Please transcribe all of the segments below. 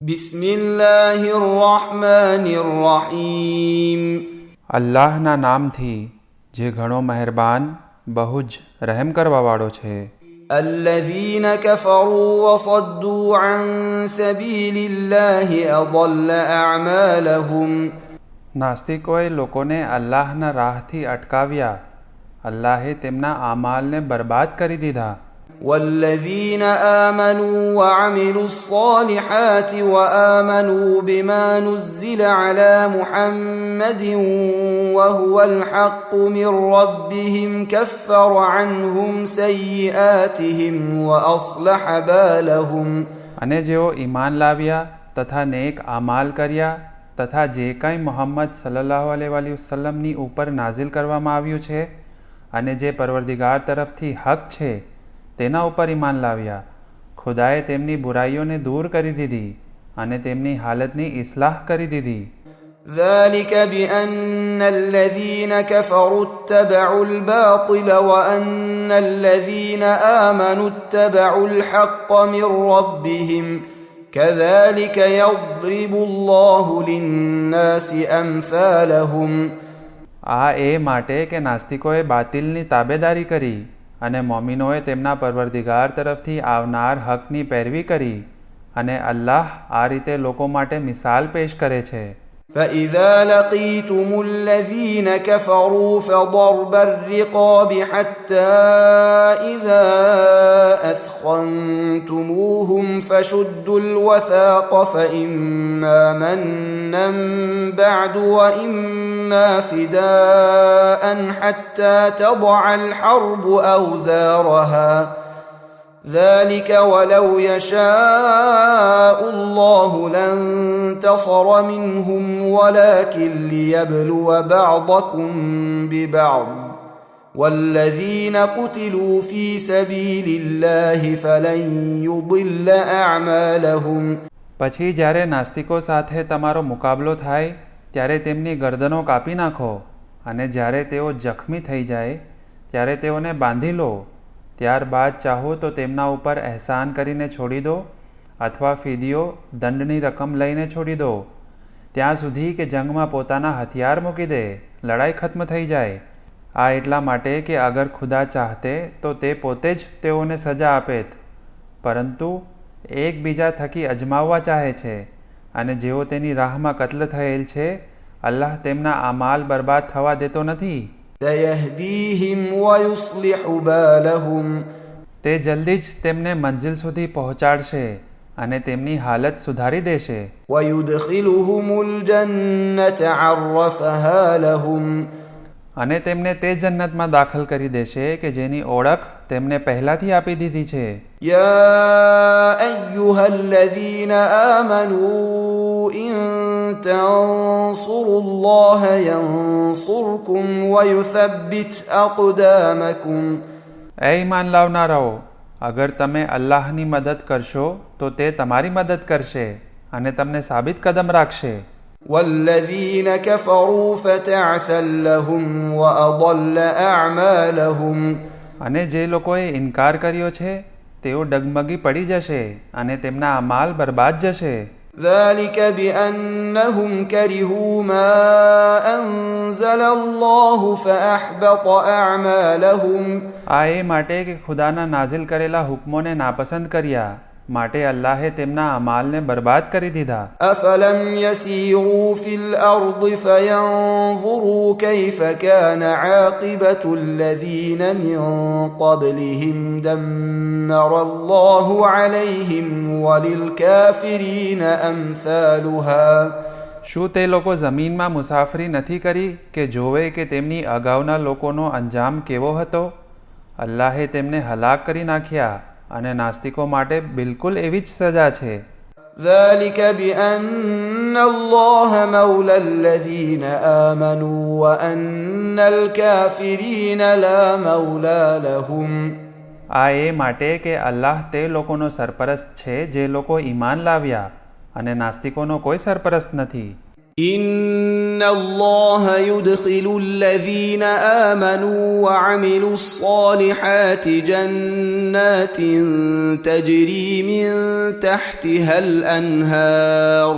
બિસ્મિલ્લાહિર્રહમાનિર્રહીમ. અલ્લાહના નામથી જે ઘણો મહેરબાન બહુ જ રહેમ કરવાવાળો છે. الذين كفروا وصدوا عن سبيل الله أضل أعمالهم. નાસ્તિકોએ લોકોને અલ્લાહના રાહથી અટકાવ્યા. અલ્લાહે તેમના આમાલને બરબાદ કરી દીધા. والذين آمنوا وعملوا الصالحات وآمنوا بما نزل على محمد وهو الحق من ربهم كفر عنهم سيئاتهم وأصلح بالهم. અને જેઓ ઈમાન લાવ્યા તથા નેક આમાલ કર્યા તથા જે કંઈ મોહમ્મદ સલ્લલ્લાહુ અલૈહિ વસલ્લમની ઉપર નાઝિલ કરવામાં આવ્યું છે અને જે પરવરદિગાર તરફથી હક છે તેના ઉપર ઈમાન લાવ્યા, ખુદાએ તેમની બુરાઈઓને દૂર કરી દીધી અને તેમની હાલતની ઇસ્લાહ કરી દીધી. ذلك بأن الذين كفروا اتبعوا الباطل وأن الذين آمنوا اتبعوا الحق من ربهم كذلك يضرب الله للناس أمثالهم. આ એ માટે કે નાસ્તિકોએ બાતિલની તાબેદારી કરી અને મોમિનોએ તેમના પરવરદિગાર તરફથી આવનાર હકની પેરવી કરી અને અલ્લાહ આ રીતે લોકો માટે મિસાલ પેશ કરે છે. فإذا لقيتم الذين كفروا فضرب الرقاب حتى إذا أثخنتموهم فشدوا الوثاق فإما منا بعد وإما فداء حتى تضع الحرب أوزارها ذلك ولو يشاء الله لانتصر منهم ولكن ليبلو بعضكم ببعض والذين قتلوا في سبيل الله فلن يضل أعمالهم. પછી જ્યારે નાસ્તિકો સાથે તમારો મુકાબલો થાય ત્યારે તેમની ગરદનો કાપી નાખો અને જ્યારે તેઓ જખમી થઈ જાય ત્યારે તેઓને બાંધી લો. ત્યારબાદ ચાહો તો તેમના ઉપર અહેસાન કરીને છોડી દો અથવા ફિદિયો દંડની રકમ લઈને છોડી દો ત્યાં સુધી કે જંગમાં પોતાના હથિયાર મૂકી દે, લડાઈ ખત્મ થઈ જાય. આ એટલા માટે કે અગર ખુદા ચાહતે તો તે પોતે જ તેઓને સજા આપેત, પરંતુ એકબીજા થકી અજમાવવા ચાહે છે અને જેઓ તેની રાહમાં કત્લ થયેલ છે અલ્લાહ તેમના આમાલ બરબાદ થવા દેતો નથી. سيهديهم ويصلح بالهم. તે જલ્દી જ તેમને મંજિલ સુધી પહોંચાડશે અને તેમની હાલત સુધારી દેશે. ويدخلهم الجنة عرفها لهم. અને તેમને તે જન્નતમાં દાખલ કરી દેશે કે જેની ઓળખ તેમને પહેલાથી આપી દીધી છે. يا أيها الذين آمنوا إن تنصروا الله ينصركم ويثبت أقدامكم. એ ઈમાન લાવનારાઓ, અગર તમે અલ્લાહની મદદ કરશો તો તે તમારી મદદ કરશે અને તમને સાબિત કદમ રાખશે. والذين كفروا فتعسا لهم وأضل أعمالهم. અને જે લોકોએ ઇનકાર કર્યો છે તેઓ ડગમગી પડી જશે અને તેમના અમાલ બરબાદ જશે. ذلك بأنهم كرهوا ما أنزل الله فأحبط أعمالهم. આ એ માટે કે ખુદાના નાઝિલ કરેલા હુકમોને નાપસંદ કર્યા માટે અલ્લાહે તેમના અમાલને બરબાદ કરી દીધા. أفلم يسيروا في الأرض فينظروا كيف كان عاقبة الذين من قبلهم دمر الله عليهم وللكافرين أمثالها. શું તે લોકો જમીનમાં મુસાફરી નથી કરી કે જોવે કે તેમની અગાઉના લોકોનો અંજામ કેવો હતો? અલ્લાહે તેમને હલાક કરી નાખ્યા અને નાસ્તિકો માટે બિલકુલ એવી જ સજા છે. ذلك بأن الله مولى الذين آمنوا وأن الكافرين لا مولى لهم. આ એ માટે કે અલ્લાહ તે લોકોનો સરપરસ્ત છે જે લોકો ઈમાન લાવ્યા અને નાસ્તિકોનો કોઈ સરપરસ્ત નથી. إن الله يدخل الذين آمنوا وعملوا الصالحات جنات تجري من تحتها الأنهار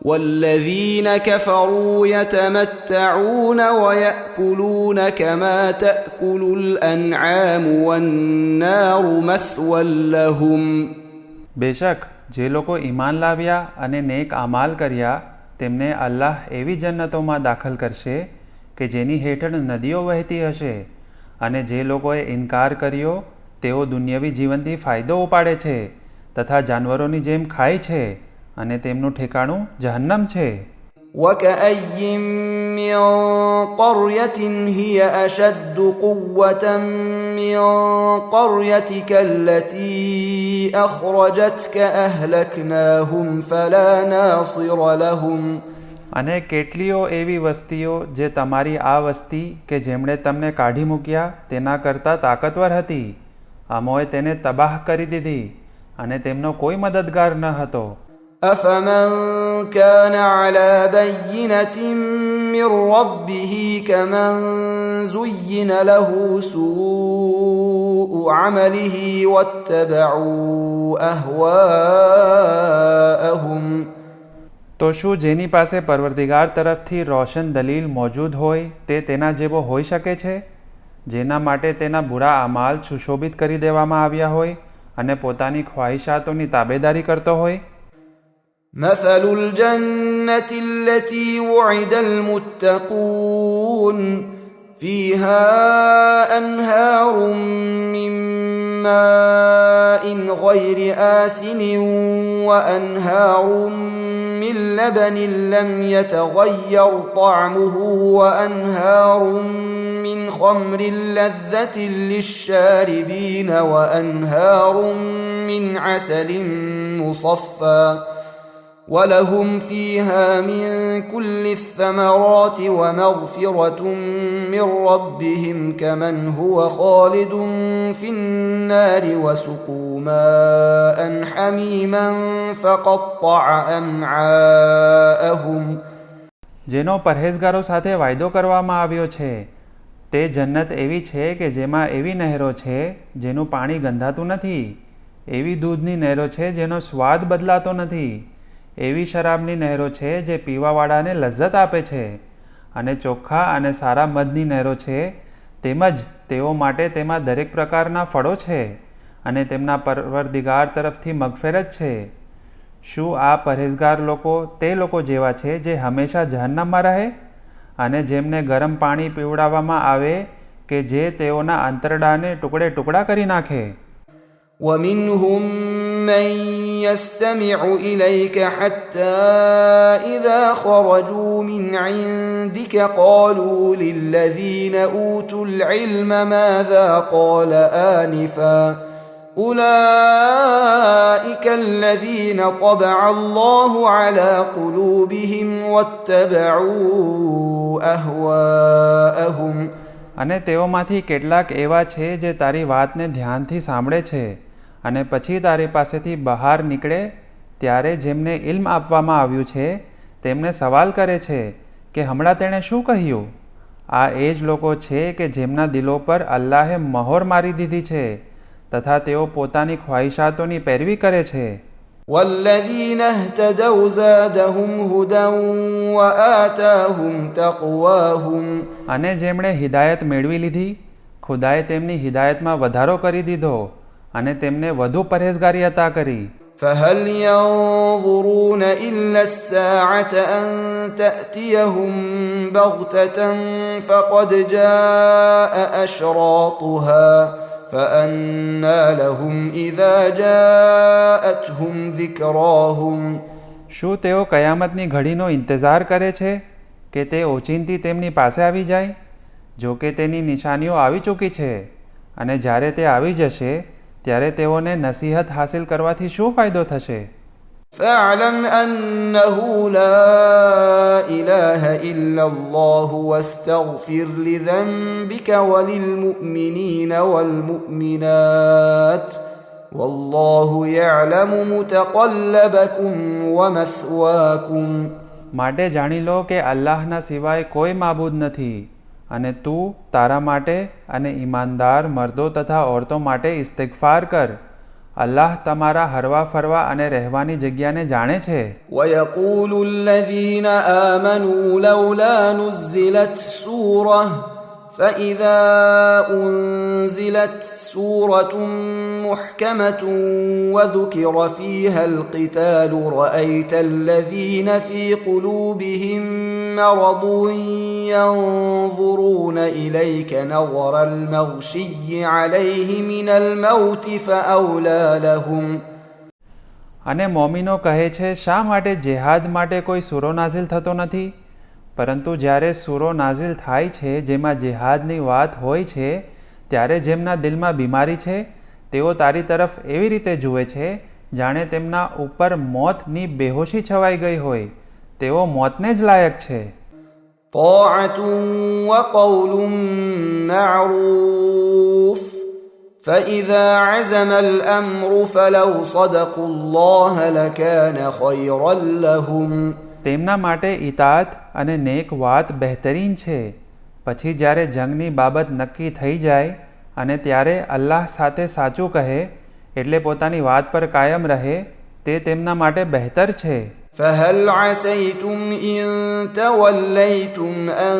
والذين كفروا يتمتعون ويأكلون كما تأكل الأنعام والنار مثوى لهم. બેશક જે લોકો ઈમાન લાવ્યા અને નેક આમાલ કર્યા તેમને અલ્લાહ એવી જન્નતોમાં દાખલ કરશે કે જેની હેઠળ નદીઓ વહેતી હશે, અને જે લોકોએ ઇનકાર કર્યો તેઓ દુન્યવી જીવનથી ફાયદો ઉપાડે છે તથા જાનવરોની જેમ ખાય છે, અને તેમનું ઠેકાણું જહન્નમ છે. وكأي من قرية هي أشد قوة من قريتك التي أخرجتك أهلكناهم فلا ناصر لهم. અને કેટલીઓ એવી વસ્તીઓ જે તમારી આ વસ્તી કે જેમણે તમને કાઢી મૂક્યા તેના કરતાં તાકતવર હતી, અમોએ તેને તબાહ કરી દીધી અને તેમનો કોઈ મદદગાર ન હતો. أفمن كان على بينة من ربه كمن زين له سوء عمله واتبعوا أهواءهم. તો શું જેની પાસે પરવરદિગાર તરફથી રોશન દલીલ મોજૂદ હોય તે તેના જેવો હોઈ શકે છે, જેના માટે તેના બુરા અમાલ સુશોભિત કરી દેવામાં આવ્યા હોય અને પોતાની ખ્વાહિશાતોની તાબેદારી કરતો હોય. مثل الجنة التي وعد المتقون فيها أنهار من ماء غير آسن وأنهار من لبن لم يتغير طعمه وأنهار من خمر لذة للشاربين وأنهار من عسل مصفى ولهم فيها من كل الثمرات ومغفرة من ربهم كمن هو خالد في النار وسقوا ماء حميما فقطع أمعاءهم. જેનો પરહેઝગારો સાથે વાયદો કરવામાં આવ્યો છે તે જન્નત એવી છે કે જેમાં એવી નહેરો છે જેનું પાણી ગંધાતું નથી, એવી દૂધની નહેરો છે જેનો સ્વાદ બદલાતો નથી, એવી શરાબની નહેરો છે જે પીવાવાળાને લજ્જત આપે છે, અને ચોખ્ખા અને સારા મધની નહેરો છે. તેમજ તેઓ માટે તેમાં દરેક પ્રકારના ફળો છે અને તેમના પરવરદિગાર તરફથી મગફિરત છે. શું આ પરહેઝગાર લોકો તે લોકો જેવા છે જે હંમેશા જહન્નમમાં રહે, અને જેમને ગરમ પાણી પીવડાવવામાં આવે કે જે તેઓના આંતરડાને ટુકડે ટુકડા કરી નાખે. ومنهم من يستمع إليك حتى إذا خرجوا من عندك قالوا للذين أوتوا العلم ماذا قال آنفا أولئك الذين طبع الله على قلوبهم واتبعوا أهواءهم. અને તેઓમાંથી કેટલાક એવા છે જે તારી વાતને ધ્યાનથી સાંભળે છે અને પછી તારી પાસેથી બહાર નીકળે ત્યારે જેમને ઇલ્મ આપવામાં આવ્યું છે તેમને સવાલ કરે છે કે હમણાં તેણે શું કહ્યું. આ એ જ લોકો છે કે જેમના દિલો પર અલ્લાહે મહોર મારી દીધી છે તથા તેઓ પોતાની ખ્વાહિશાતોની પેરવી કરે છે. والذين اهتدوا زادهم هدى وآتاهم تقواهم. અને જેમણે હિદાયત મેળવી લીધી ખુદાએ તેમની હિદાયતમાં વધારો કરી દીધો અને તેમને વધુ પરહેઝગારી અતા કરી. فهل ينظرون إلا الساعة أن تأتيهم بغتة فقد جاء أشراطها فأنى لهم إذا جاءتهم ذكراهم. શું તેઓ કયામતની ઘડીનો ઇંતજાર કરે છે કે તે ઓચિંતી તેમની પાસે આવી જાય? જો કે તેની નિશાનીઓ આવી ચૂકી છે, અને જ્યારે તે આવી જશે ત્યારે તેઓને નસીહત હાસિલ કરવાથી શું ફાયદો થશે? فاعلم أنه لا إله إلا الله واستغفر لذنبك وللمؤمنين والمؤمنات والله يعلم متقلبكم ومثواكم. માટે જાણી લો કે અલ્લાહના સિવાય કોઈ માબૂદ નથી અને તું તારા માટે અને ઈમાનદાર મર્દો તથા औरતો માટે ઇસ્તિગફાર કર. અલ્લાહ તમારા હરવા ફરવા અને રહેવાની જગ્યાને જાણે છે. ويقول الذين آمنوا لولا نزلت سورة فإذا أنزلت سورة محكمة وذكر فيها القتال رأيت الذين في قلوبهم مرض ينظرون إليك نظر المغشي عليه من الموت فأولى لهم. અને મોમિનો કહે છે, શા માટે જેહાદ માટે કોઈ સૂરો નાઝિલ થતો નથી? પરંતુ જ્યારે સૂરો નાઝિલ થાય છે જેમાં જેહાદની વાત હોય છે ત્યારે જેમના દિલમાં બીમારી છે તેઓ તારી તરફ એવી રીતે જુએ છે જાણે તેમના ઉપર મોતની બેહોશી છવાઈ ગઈ હોય. તેઓ મોતને જ લાયક છે. طاعة وقول معروف فإذا عزم الأمر فلو صدقوا الله لكان خيرا لهم. તેમના માટે ઇતાત અને નેક વાત બહેતરીન છે. પછી જ્યારે જંગની બાબત નક્કી થઈ જાય અને ત્યારે અલ્લાહ સાથે સાચું કહે એટલે પોતાની વાત પર કાયમ રહે તે તેમના માટે બહેતર છે. فهل عسيتم إن توليتم أن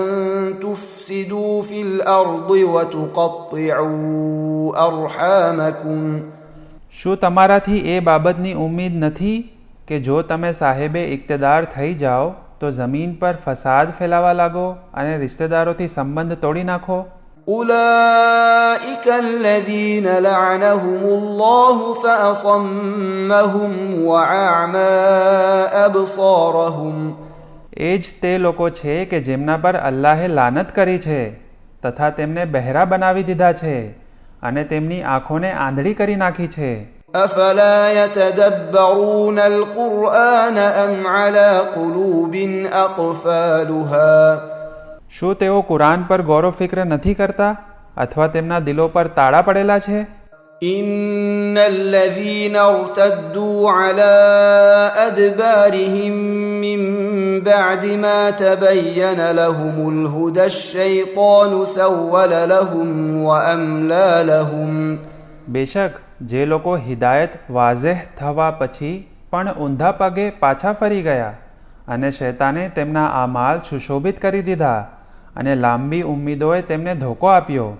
تفسدوا في الأرض وتقطعوا أرحامكم. શું તમારાથી એ બાબતની ઉમ્મીદ નથી કે જો તમે સાહેબે ઇક્તદાર થઈ જાઓ તો જમીન પર ફસાદ ફેલાવા લાગો અને રિશ્તેદારોથી સંબંધ તોડી નાખો? أولئك الذين لعنهم الله فأصمهم وأعمى أبصارهم. એ જ તે લોકો છે કે જેમના પર અલ્લાહે લાનત કરી છે તથા તેમને બહેરા બનાવી દીધા છે અને તેમની આંખોને આંધળી કરી નાખી છે. أفلا يتدبرون القرآن أم على قلوب أقفالها. શું તેઓ કુરાન પર ગૌરવ ફિક્ર નથી કરતા અથવા તેમના દિલો પર તાળા પડેલા છે? إن الذين ارتدوا على أدبارهم من بعد ما تبين لهم الهدى الشيطان سول لهم وأملى لهم. બેશક જે લોકો હિદાયત વાઝેહ થવા પછી પણ ઊંધા પગે પાછા ફરી ગયા અને શૈતાને તેમના આ માલ સુશોભિત કરી દીધા અને લાંબી ઉમ્મીદોએ તેમને ધોકો આપ્યો.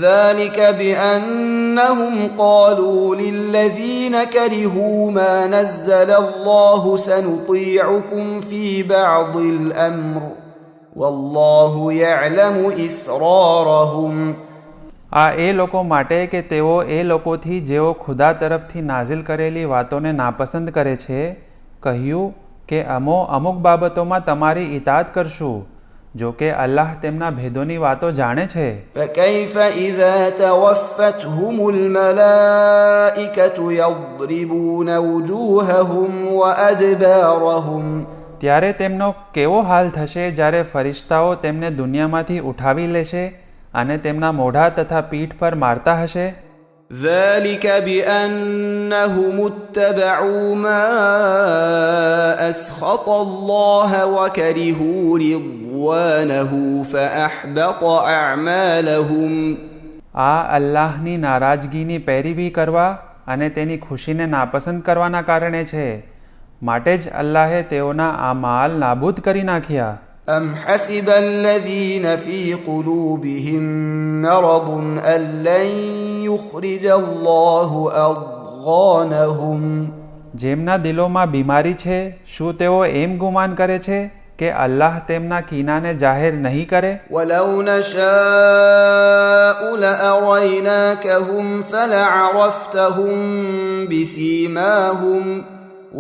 ذلك بأنهم قالوا للذين كرهوا ما نزل الله سنطيعكم في بعض الأمر والله يعلم إسرارهم. આ એ લોકો માટે કે તેઓ એ લોકોથી જેઓ ખુદા તરફથી નાઝિલ કરેલી વાતોને નાપસંદ કરે છે કહ્યું કે અમુક બાબતોમાં તમારી ઇતાત કરશું જો કે અલ્લાહ તેમના ભેદોની વાતો જાણે છે. فكيف إذا توفتهم الملائكة يضربون وجوههم وأدبارهم. ત્યારે તેમનો કેવો હાલ થશે જ્યારે ફરિશ્તાઓ તેમને દુનિયામાંથી ઉઠાવી લેશે અને તેમના મોઢા તથા પીઠ પર મારતા હશે. ذلك بأنهم اتبعوا ما أسخط الله وكرهوا رضوانه فأحبط أعمالهم. આ અલ્લાહની નારાજગીની પેરવી કરવા અને તેની ખુશીને નાપસંદ કરવાના કારણે છે માટે જ અલ્લાહે તેઓના આ માલ નાબૂદ કરી નાખ્યા. أم حسب الذين في قلوبهم مرض أن لن يخرج الله أضغانهم. જેમના દિલોમાં બીમારી છે શું તેઓ એમ ગુમાન કરે છે કે અલ્લાહ તેમના કીનાને જાહેર નહીં કરે? ولو نشاء لأريناكهم فلعرفتهم بسيماهم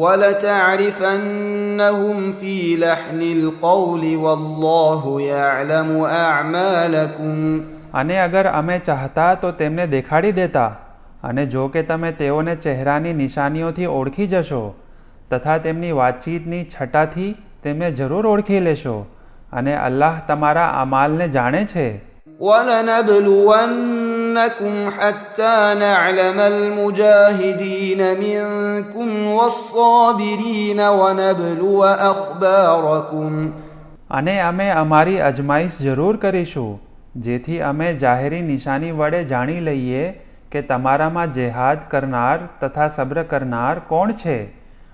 ولتعرفنهم في لحن القول والله يعلم أعمالكم. અને અગર અમે ચાહતા તો તેમને દેખાડી દેતા અને જો કે તમે તેઓને ચહેરાની નિશાનીઓથી ઓળખી જશો તથા તેમની વાતચીતની છટાથી તેમને જરૂર ઓળખી લેશો અને અલ્લાહ તમારા અમાલને જાણે છે. ولنبلون لنبلونكم حتى نعلم المجاهدين منكم والصابرين ونبلو أخباركم અને અમે અમારી અજમાઈશ જરૂર કરીશું, જેથી અમે જાહેરી નિશાની વડે જાણી લઈએ કે તમારામાં જેહાદ કરનાર તથા સબ્ર કરનાર કોણ છે,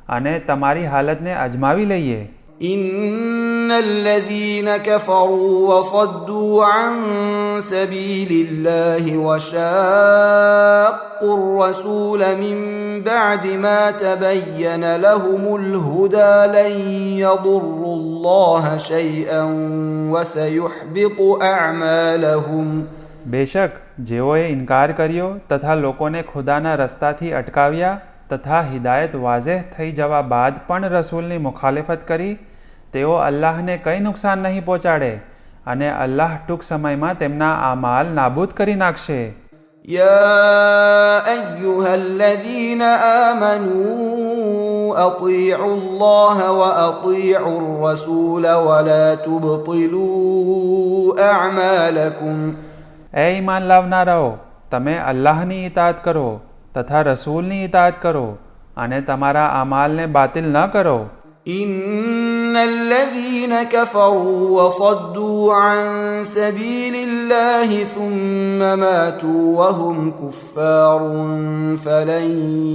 અને તમારી હાલતને અજમાવી લઈએ. إن الذين كفروا وصدوا عن سبيل الله وشاقوا الرسول من بعد ما تبين لهم الهدى لن يضروا الله شيئا وسيحبط أعمالهم. બેશક જેઓએ ઇનકાર કર્યો તથા લોકોને ખુદાના રસ્તાથી અટકાવ્યા તથા હિદાયત વાઝેહ થઈ જવા બાદ પણ રસૂલની મુખાલિફત કરી, તેઓ અલ્લાહને કંઈ નુકસાન નહીં પહોંચાડે, અને અલ્લાહ ટૂંક સમયમાં તેમના આમાલ નાબૂદ કરી નાખશે. يا أيها الذين آمنوا أطيعوا الله وأطيعوا الرسول ولا تبطلوا أعمالكم. એ ઈમાન લાવનારાઓ, તમે અલ્લાહની ઇતાઅત કરો તથા રસૂલની ઇતાઅત કરો, અને તમારા આમાલને બાતિલ ન કરો. إن الذين كفروا وصدوا عن سبيل الله ثم ماتوا وهم كفار فلن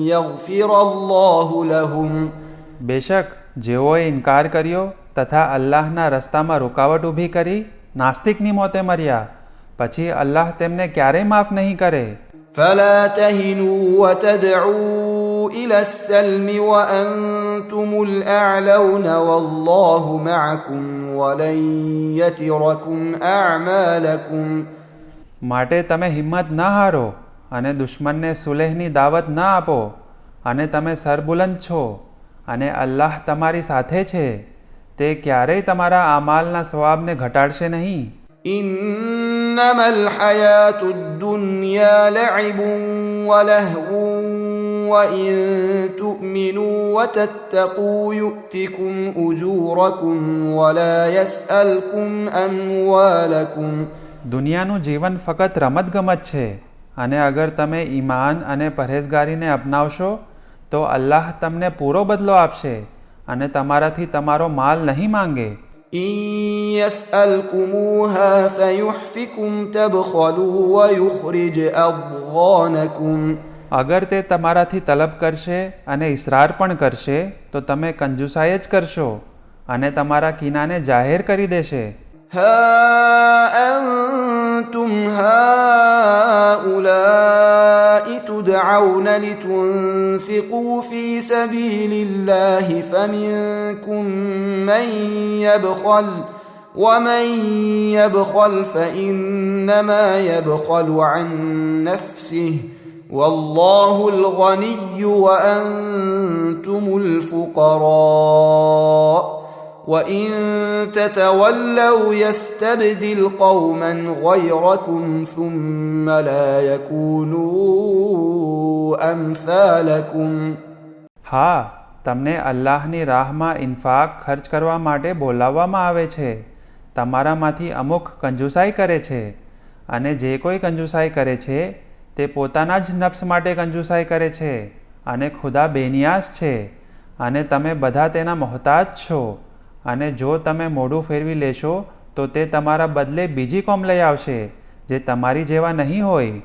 يغفر الله لهم. બેશક જેઓએ ઇનકાર કર્યો તથા અલ્લાહના રસ્તામાં રૂકાવટ ઊભી કરી નાસ્તિકની મોતે મર્યા, પછી અલ્લાહ તેમને ક્યારેય માફ નહીં કરે. فلا تهنوا وتدعوا إلى السلم وأنتم الأعلون والله معكم ولن يتركم أعمالكم. માટે તમે હિંમત ન હારો અને દુશ્મનને સુલેહની દાવત ન આપો, અને તમે સરબુલંદ છો, અને અલ્લાહ તમારી સાથે છે, તે ક્યારેય તમારા આમાલના સવાબને ઘટાડશે નહીં. إنما الحياة الدنيا لعب ولهو وإن تؤمنوا وتتقوا يؤتكم أجوركم ولا يسألكم أموالكم. દુનિયાનું જીવન ફક્ત રમતગમત છે, અને અગર તમે ઈમાન અને પરહેઝગારીને અપનાવશો તો અલ્લાહ તમને પૂરો બદલો આપશે, અને તમારાથી તમારો માલ નહીં માંગે. إن يسألكموها فيحفكم تبخلوا ويخرج أضغانكم. અગર તે તમારાથી તલબ કરશે અને ઇસરાર પણ કરશે તો તમે કંજુસાઈ જ કરશો, અને તમારા કીનાને જાહેર કરી દેશે. ها أنتم هؤلاء تدعون لتنفقوا في سبيل الله فمنكم من يبخل ومن يبخل فإنما يبخل عن نفسه والله الغني وأنتم الفقراء وإن تتولوا يستبدل قوما غيركم ثم لا يكونوا أمثالكم. હા, તમને અલ્લાહની રાહમાં ઇન્ફાક ખર્ચ કરવા માટે બોલાવવામાં આવે છે. તમારામાંથી અમુક કંજુસાઈ કરે છે, અને જે કોઈ કંજુસાઈ કરે છે તે પોતાના જ નફ્સ માટે કંજુસાઈ કરે છે, અને ખુદા બેનિયાસ છે, અને તમે બધા તેના મોહતાજ છો. અને જો તમે મોઢું ફેરવી લેશો તો તે તમારા બદલે બીજી કોમ લઈ આવશે જે તમારી જેવા નહીં હોય.